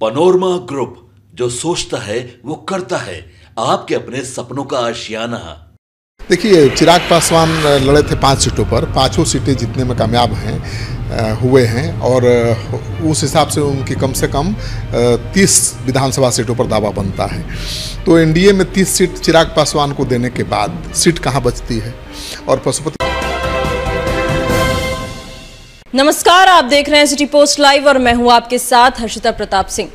Panorama group, जो सोचता है वो करता है। आपके अपने सपनों का आशियाना। देखिए, चिराग पासवान लड़े थे 5 सीटों पर, 5 सीटें जीतने में कामयाब हुए हैं और उस हिसाब से उनकी कम से कम 30 विधानसभा सीटों पर दावा बनता है। तो एनडीए में 30 सीट चिराग पासवान को देने के बाद सीट कहाँ बचती है? और पशुपति। नमस्कार, आप देख रहे हैं सिटी पोस्ट लाइव और मैं हूं आपके साथ हर्षिता प्रताप सिंह।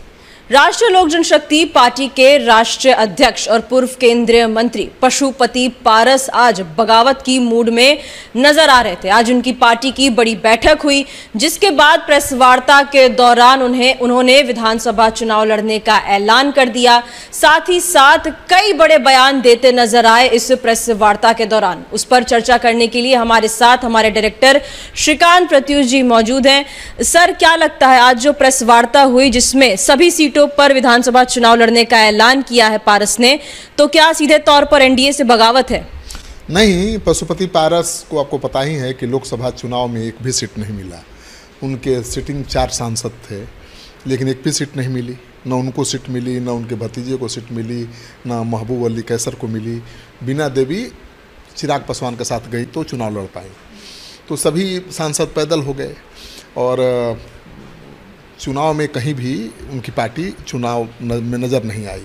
राष्ट्रीय लोक जनशक्ति पार्टी के राष्ट्रीय अध्यक्ष और पूर्व केंद्रीय मंत्री पशुपति पारस आज बगावत की मूड में नजर आ रहे थे। आज उनकी पार्टी की बड़ी बैठक हुई, जिसके बाद प्रेस वार्ता के दौरान उन्होंने विधानसभा चुनाव लड़ने का ऐलान कर दिया। साथ ही साथ कई बड़े बयान देते नजर आए इस प्रेस वार्ता के दौरान। उस पर चर्चा करने के लिए हमारे साथ हमारे डायरेक्टर श्रीकांत प्रत्युष जी मौजूद हैं। सर, क्या लगता है आज जो प्रेस वार्ता हुई जिसमें सभी सीटों पर विधानसभा चुनाव लड़ने का ऐलान किया है पारस ने, तो क्या सीधे तौर पर एनडीए से बगावत है? नहीं, पशुपति पारस को आपको पता ही है कि लोकसभा चुनाव में एक भी सीट नहीं मिला। उनके सिटिंग 4 सांसद थे, लेकिन एक भी सीट नहीं मिली। न उनको सीट मिली, न उनके भतीजे को सीट मिली, न महबूब अली कैसर को मिली। बीना देवी चिराग पासवान के साथ गई तो चुनाव लड़ पाई। तो सभी सांसद पैदल हो गए और चुनाव में कहीं भी उनकी पार्टी चुनाव में नज़र नहीं आई।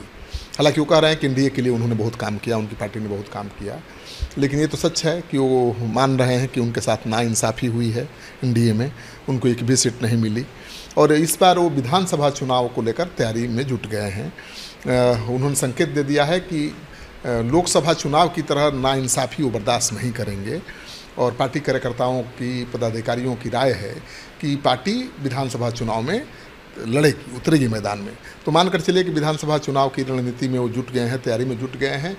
हालांकि वो कह रहे हैं कि एनडीए के लिए उन्होंने बहुत काम किया, उनकी पार्टी ने बहुत काम किया, लेकिन ये तो सच है कि वो मान रहे हैं कि उनके साथ नाइंसाफ़ी हुई है। एनडीए में उनको एक भी सीट नहीं मिली और इस बार वो विधानसभा चुनाव को लेकर तैयारी में जुट गए हैं। उन्होंने संकेत दे दिया है कि लोकसभा चुनाव की तरह नाइंसाफ़ी वो बर्दाश्त नहीं करेंगे और पार्टी कार्यकर्ताओं की, पदाधिकारियों की राय है कि पार्टी विधानसभा चुनाव में लड़ेगी, उतरेगी मैदान में। तो मानकर चलिए कि विधानसभा चुनाव की रणनीति में वो जुट गए हैं, तैयारी में जुट गए हैं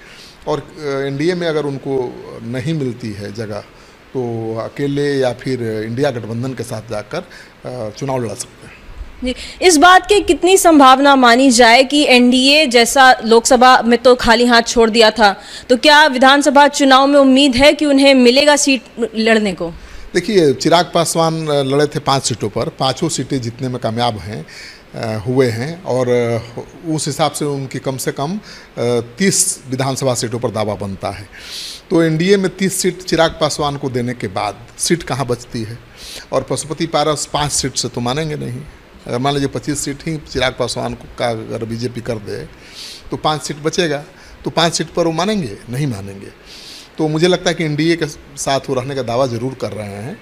और एनडीए में अगर उनको नहीं मिलती है जगह तो अकेले या फिर इंडिया गठबंधन के साथ जाकर चुनाव लड़ सकते हैं। इस बात की कितनी संभावना मानी जाए कि एनडीए जैसा लोकसभा में तो खाली हाथ छोड़ दिया था, तो क्या विधानसभा चुनाव में उम्मीद है कि उन्हें मिलेगा सीट लड़ने को? देखिए, चिराग पासवान लड़े थे 5 सीटों पर, 5 सीटें जीतने में कामयाब हुए हैं और उस हिसाब से उनकी कम से कम 30 विधानसभा सीटों पर दावा बनता है। तो एनडीए में 30 सीट चिराग पासवान को देने के बाद सीट कहाँ बचती है? और पशुपति पारस 5 सीट से तो मानेंगे नहीं। अगर मान लीजिए 25 सीट ही चिराग पासवान का अगर बीजेपी कर दे तो 5 सीट बचेगा, तो 5 सीट पर वो मानेंगे? नहीं मानेंगे। तो मुझे लगता है कि एनडीए के साथ वो रहने का दावा ज़रूर कर रहे हैं,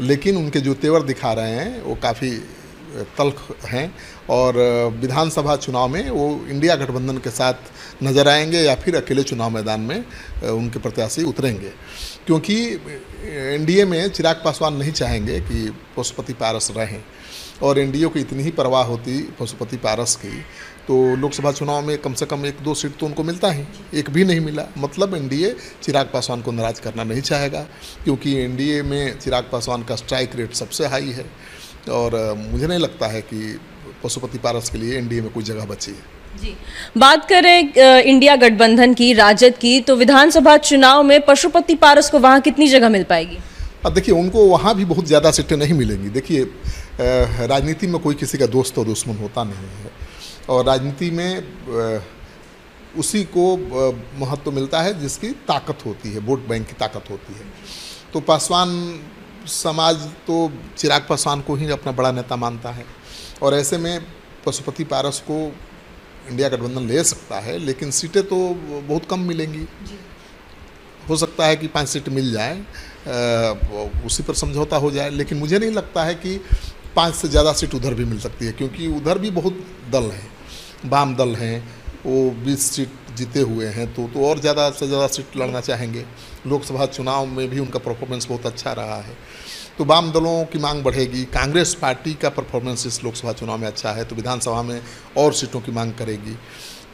लेकिन उनके जो तेवर दिखा रहे हैं वो काफ़ी तल्ख हैं और विधानसभा चुनाव में वो इंडिया गठबंधन के साथ नज़र आएंगे या फिर अकेले चुनाव मैदान में उनके प्रत्याशी उतरेंगे। क्योंकि एनडीए में चिराग पासवान नहीं चाहेंगे कि पशुपति पारस रहें और एनडीए को इतनी ही परवाह होती पशुपति पारस की तो लोकसभा चुनाव में कम से कम 1-2 सीट तो उनको मिलता ही, एक भी नहीं मिला। मतलब एनडीए चिराग पासवान को नाराज़ करना नहीं चाहेगा, क्योंकि एनडीए में चिराग पासवान का स्ट्राइक रेट सबसे हाई है और मुझे नहीं लगता है कि पशुपति पारस के लिए एनडीए में कोई जगह बची है। जी, बात करें इंडिया गठबंधन की, राजद की, तो विधानसभा चुनाव में पशुपति पारस को वहाँ कितनी जगह मिल पाएगी? अब देखिए, उनको वहाँ भी बहुत ज़्यादा सीटें नहीं मिलेंगी। देखिए, राजनीति में कोई किसी का दोस्त और दुश्मन होता नहीं है और राजनीति में उसी को महत्व मिलता है जिसकी ताकत होती है, वोट बैंक की ताकत होती है। तो पासवान समाज तो चिराग पासवान को ही अपना बड़ा नेता मानता है और ऐसे में पशुपति पारस को इंडिया गठबंधन ले सकता है, लेकिन सीटें तो बहुत कम मिलेंगी। हो सकता है कि 5 सीट मिल जाए, उसी पर समझौता हो जाए, लेकिन मुझे नहीं लगता है कि 5 से ज़्यादा सीट उधर भी मिल सकती है, क्योंकि उधर भी बहुत दल हैं, वाम दल हैं, वो 20 सीट जीते हुए हैं तो और ज़्यादा से ज़्यादा सीट लड़ना चाहेंगे। लोकसभा चुनाव में भी उनका परफॉर्मेंस बहुत अच्छा रहा है, तो वाम दलों की मांग बढ़ेगी। कांग्रेस पार्टी का परफॉर्मेंस इस लोकसभा चुनाव में अच्छा है तो विधानसभा में और सीटों की मांग करेगी।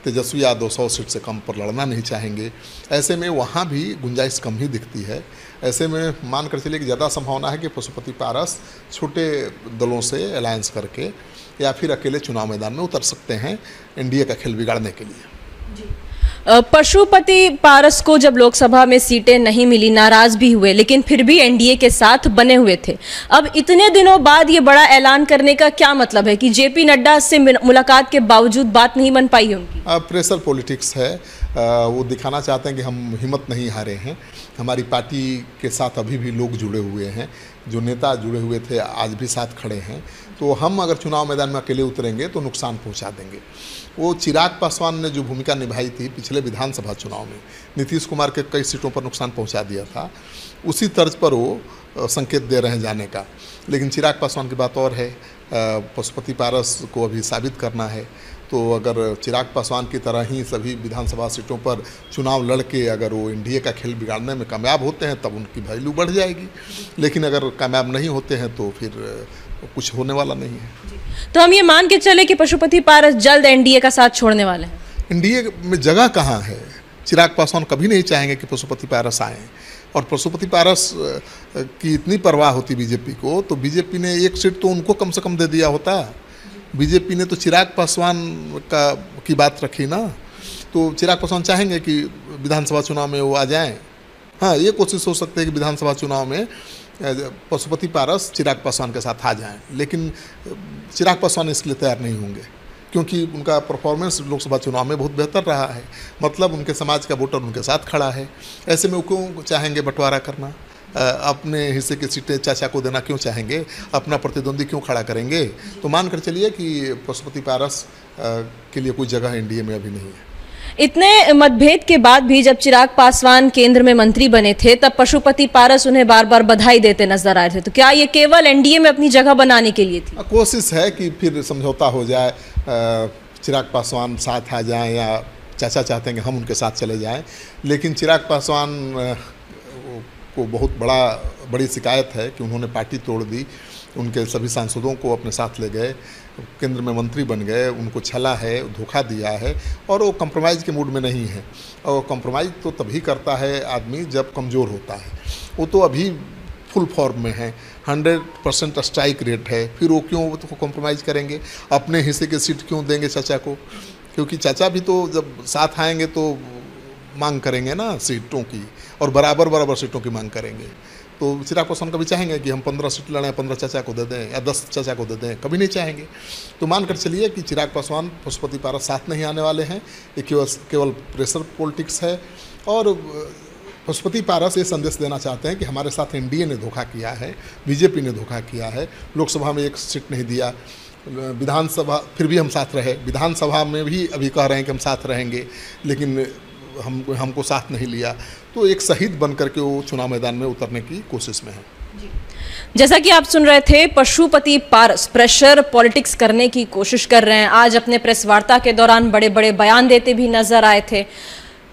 तेजस्वी यादव 100 सीट से कम पर लड़ना नहीं चाहेंगे, ऐसे में वहाँ भी गुंजाइश कम ही दिखती है। ऐसे में मान कर चलिए कि ज़्यादा संभावना है कि पशुपति पारस छोटे दलों से अलायंस करके या फिर अकेले चुनाव मैदान में उतर सकते हैं एनडीए का खेल बिगाड़ने के लिए। जी। पशुपति पारस को जब लोकसभा में सीटें नहीं मिली, नाराज भी हुए, लेकिन फिर भी एनडीए के साथ बने हुए थे। अब इतने दिनों बाद ये बड़ा ऐलान करने का क्या मतलब है कि जेपी नड्डा से मुलाकात के बावजूद बात नहीं बन पाई उनकी? प्रेशर पॉलिटिक्स है। वो दिखाना चाहते हैं कि हम हिम्मत नहीं हारे हैं। हमारी पार्टी के साथ अभी भी लोग जुड़े हुए हैं, जो नेता जुड़े हुए थे आज भी साथ खड़े हैं। तो हम अगर चुनाव मैदान में अकेले उतरेंगे तो नुकसान पहुंचा देंगे। वो चिराग पासवान ने जो भूमिका निभाई थी पिछले विधानसभा चुनाव में, नीतीश कुमार के कई सीटों पर नुकसान पहुंचा दिया था, उसी तर्ज पर वो संकेत दे रहे हैं जाने का। लेकिन चिराग पासवान की बात और है, पशुपति पारस को अभी साबित करना है। तो अगर चिराग पासवान की तरह ही सभी विधानसभा सीटों पर चुनाव लड़के अगर वो एनडीए का खेल बिगाड़ने में कामयाब होते हैं तब उनकी वैल्यू बढ़ जाएगी। लेकिन अगर कामयाब नहीं होते हैं तो फिर कुछ होने वाला नहीं है। तो हम ये मान के चले कि पशुपति पारस जल्द एनडीए का साथ छोड़ने वाले हैं? एनडीए में जगह कहाँ है? चिराग पासवान कभी नहीं चाहेंगे कि पशुपति पारस आएँ। और पशुपति पारस की इतनी परवाह होती बीजेपी को, तो बीजेपी ने एक सीट तो उनको कम से कम दे दिया होता। बीजेपी ने तो चिराग पासवान की बात रखी ना। तो चिराग पासवान चाहेंगे कि विधानसभा चुनाव में वो आ जाएं। हाँ, ये कोशिश हो सकती है कि विधानसभा चुनाव में पशुपति पारस चिराग पासवान के साथ आ जाएं। लेकिन चिराग पासवान इसके लिए तैयार नहीं होंगे, क्योंकि उनका परफॉर्मेंस लोकसभा चुनाव में बहुत बेहतर रहा है। मतलब उनके समाज का वोटर उनके साथ खड़ा है। ऐसे में वो क्यों चाहेंगे बंटवारा करना? अपने हिस्से की सीटें चाचा को देना क्यों चाहेंगे? अपना प्रतिद्वंदी क्यों खड़ा करेंगे? तो मान कर चलिए कि पशुपति पारस के लिए कोई जगह एनडीए में अभी नहीं है। इतने मतभेद के बाद भी जब चिराग पासवान केंद्र में मंत्री बने थे तब पशुपति पारस उन्हें बार बार बधाई देते नजर आए थे। तो क्या ये केवल एनडीए में अपनी जगह बनाने के लिए थी? कोशिश है कि फिर समझौता हो जाए, चिराग पासवान साथ आ जाएं, या चाचा चाहते हैं कि हम उनके साथ चले जाएं। लेकिन चिराग पासवान को बहुत बड़ी शिकायत है कि उन्होंने पार्टी तोड़ दी, उनके सभी सांसदों को अपने साथ ले गए, केंद्र में मंत्री बन गए, उनको छला है, धोखा दिया है, और वो कंप्रोमाइज़ के मूड में नहीं है। और कंप्रोमाइज़ तो तभी करता है आदमी जब कमज़ोर होता है। वो तो अभी फुल फॉर्म में है, 100% स्ट्राइक रेट है, फिर वो क्यों तो कंप्रोमाइज़ करेंगे? अपने हिस्से की सीट क्यों देंगे चाचा को? क्योंकि चाचा भी तो जब साथ आएंगे तो मांग करेंगे ना सीटों की, और बराबर सीटों की मांग करेंगे। तो चिराग पासवान कभी चाहेंगे कि हम 15 सीट लड़ें, 15 चाचा को दे दें या 10 चाचा को दे दें? कभी नहीं चाहेंगे। तो मान कर चलिए कि चिराग पासवान पशुपति पारस साथ नहीं आने वाले हैं। ये केवल प्रेशर पॉलिटिक्स है। और पशुपति पारस ये संदेश देना चाहते हैं कि हमारे साथ एनडीए ने धोखा किया है, बीजेपी ने धोखा किया है, लोकसभा में एक सीट नहीं दिया, विधानसभा फिर भी हम साथ रहे, विधानसभा में भी अभी कह रहे हैं कि हम साथ रहेंगे, लेकिन हमको साथ नहीं लिया। तो एक शहीद बन करके वो चुनाव मैदान में उतरने की कोशिश में है। जैसा कि आप सुन रहे थे, पशुपति पारस प्रेशर पॉलिटिक्स करने की कोशिश कर रहे हैं। आज अपने प्रेस वार्ता के दौरान बड़े बड़े बयान देते भी नजर आए थे।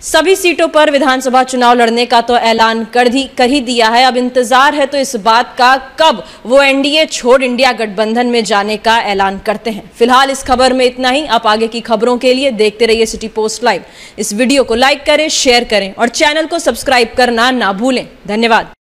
सभी सीटों पर विधानसभा चुनाव लड़ने का तो ऐलान कर ही दिया है। अब इंतजार है तो इस बात का कब वो एनडीए छोड़ इंडिया गठबंधन में जाने का ऐलान करते हैं। फिलहाल इस खबर में इतना ही। आप आगे की खबरों के लिए देखते रहिए सिटी पोस्ट लाइव। इस वीडियो को लाइक करें, शेयर करें और चैनल को सब्सक्राइब करना ना भूलें। धन्यवाद।